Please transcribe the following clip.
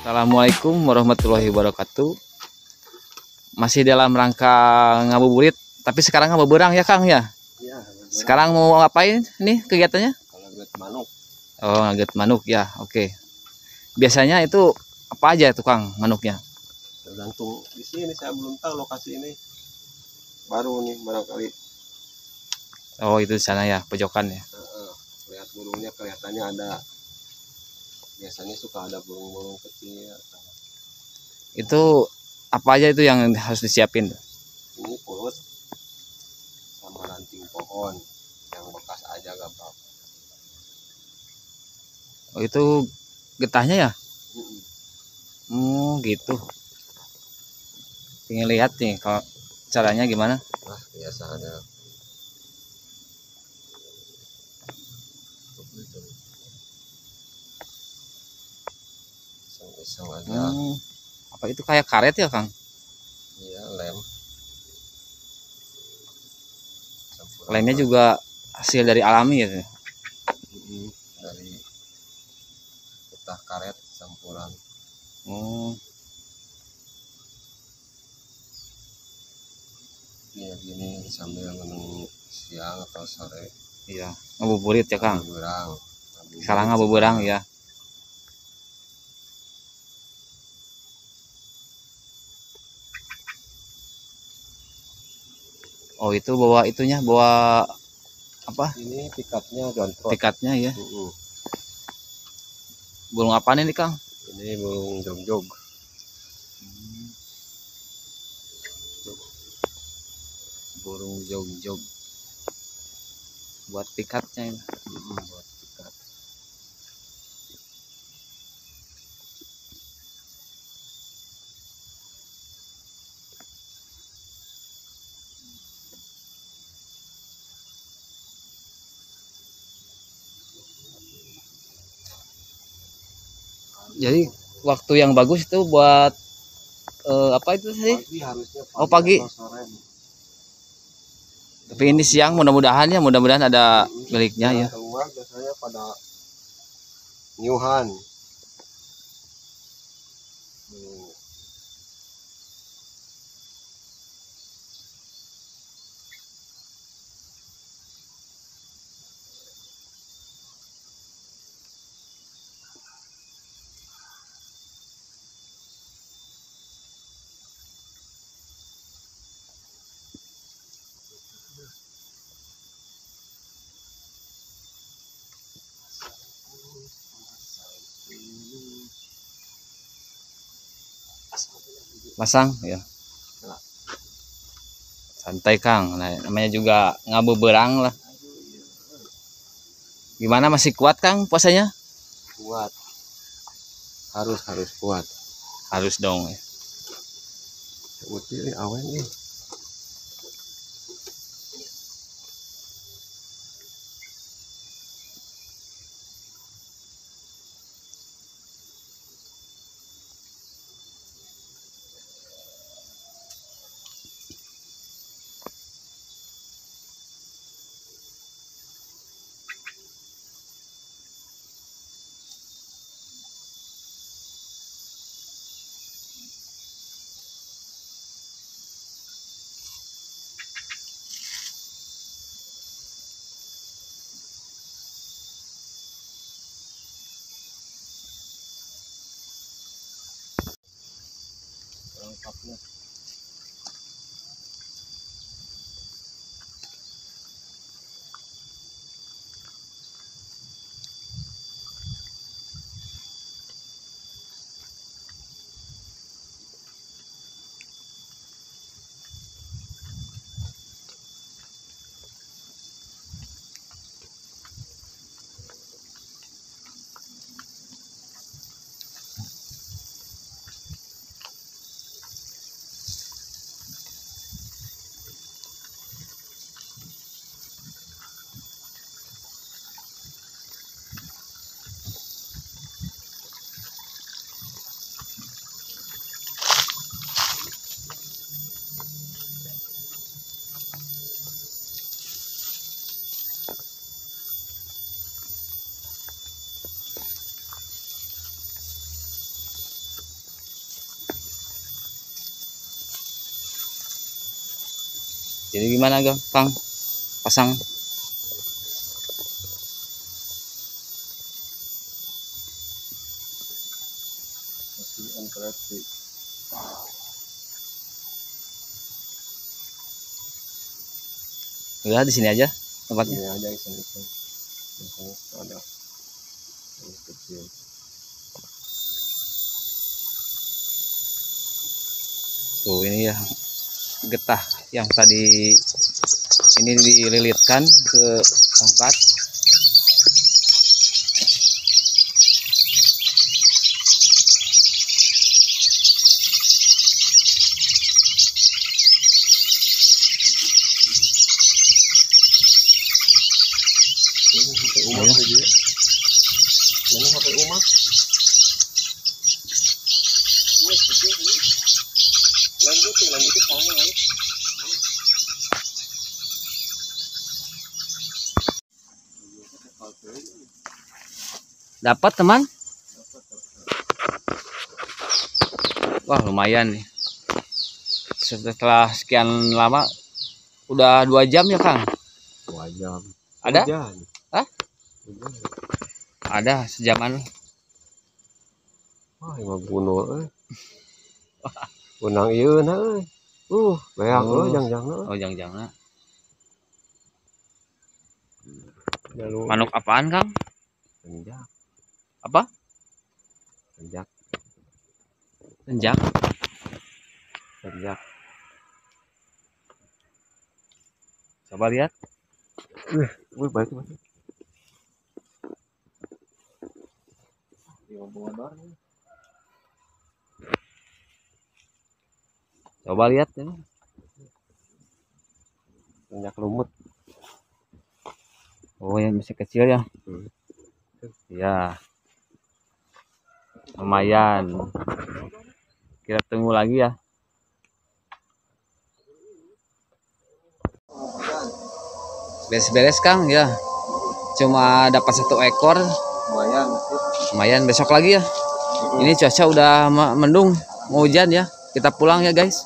Assalamualaikum warahmatullahi wabarakatuh. Masih dalam rangka ngabuburit, tapi sekarang ngabuburang ya Kang ya. Iya. Sekarang mau ngapain nih kegiatannya? Kalau buat manuk, Oh, ngaget manuk ya. Oke. Biasanya itu apa aja tuh Kang manuknya? tergantung di sini saya belum tahu lokasi ini. Baru nih barangkali. Oh, itu di sana ya, pojokan ya. Lihat burungnya kelihatannya ada. Biasanya suka ada burung-burung kecil. Itu apa aja itu yang harus disiapin? Ini pulut sama ranting pohon yang bekas aja gak apa-apa. Oh, itu getahnya ya? Mm-mm. Gitu. Pengen lihat nih kalau caranya gimana? Nah, biasanya iseng-iseng aja. Apa itu kayak karet ya Kang? Iya, lem. Campuran Lemnya juga hasil dari alami ya. dari getah karet campuran. Oh, Ya gini sambil menunggu siang atau sore. iya. Ngabuburit ya Kang. Ngabuburang. Sekarang ngabuburang ya. Oh, itu bawa itunya, bawa apa? Ini tikatnya jontrot. Tikatnya ya. Burung apa nih Kang? Ini burung jog-jog. Burung jog-jog. Buat pikatnya ini. Buat tikat. Jadi waktu yang bagus itu buat apa itu tadi? Pagi harusnya Oh, pagi. atau sore. Tapi ini siang mudah-mudahan ada miliknya ya. Keluar biasanya pada nyuhan. Pasang ya. Santai Kang. Nah, namanya juga ngabuburang lah. Gimana, masih kuat Kang puasanya? Kuat. Harus kuat. Harus dong ya. Util awen nih. Lengkapnya. Jadi gimana Kang? Pasang masih antrasi. ya di sini aja tempatnya. Ini aja iseng-iseng. Biasanya ada yang kecil. Tuh ini ya getah yang tadi ini dililitkan ke tongkat. Ini HP Umar aja. Ini HP Umar. Ini kecil ini. Lanjutin sama lagi. Dapat teman? Wah lumayan nih. Setelah sekian lama, udah 2 jam ya Kang? 2 jam. Ada? Hujan. Hah? Hujan. Ada sejaman. Wah, ini mah bunuh Unang ieu na euy. Beak jangjang. Oh jangan-jangan. Jalur Manuk apaan Kang? penjak. Apa? Penjak. Penjak. Penjak. Coba lihat. Baik. Coba lihat ini. Penjak lumut. Oh yang masih kecil ya. Ya. Lumayan. Kita tunggu lagi ya. Beres-beres Kang ya. Cuma dapat 1 ekor. Lumayan. Lumayan besok lagi ya. Ini cuaca udah mendung, mau hujan ya. Kita pulang ya guys.